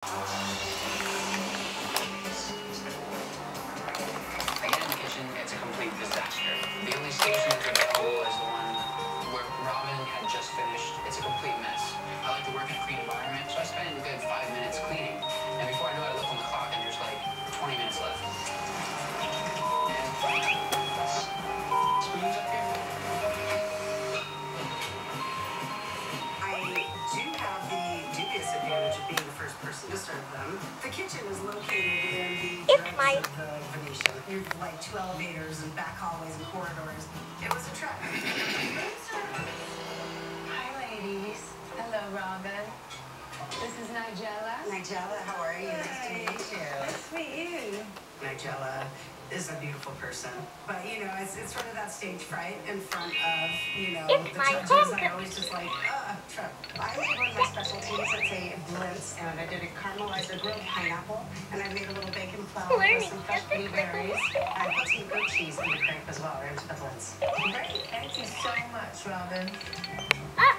Again, in the kitchen, it's a complete disaster. The only station that's available is the one where Robin had just finished. It's a complete mess. I like to work in a clean environment, so I spend a good 5 minutes cleaning. And before I know it, I look on the clock and there's like 20 minutes left. And spoons up here. I do have the dubious advantage of being the first person to serve them. The kitchen is located in the dregs of the Venetian. There's like 2 elevators and back hallways and corridors. It was a trek. Hi, ladies. Hello, Robin. This is Nigella. Nigella, how are you? Nice to meet you. Nice to meet you. Nigella is a beautiful person, but you know, it's sort of that stage fright in front of, you know, It's the my judges. homecoming. I always just like, trip. I made one of my specialties. It's a blintz, and I did a caramelized or grilled pineapple, and I made a little bacon flour with some fresh blueberries. I put some goat cheese in the crepe as well, right into the blintz. Great. Thank you so much, Robin. Ah.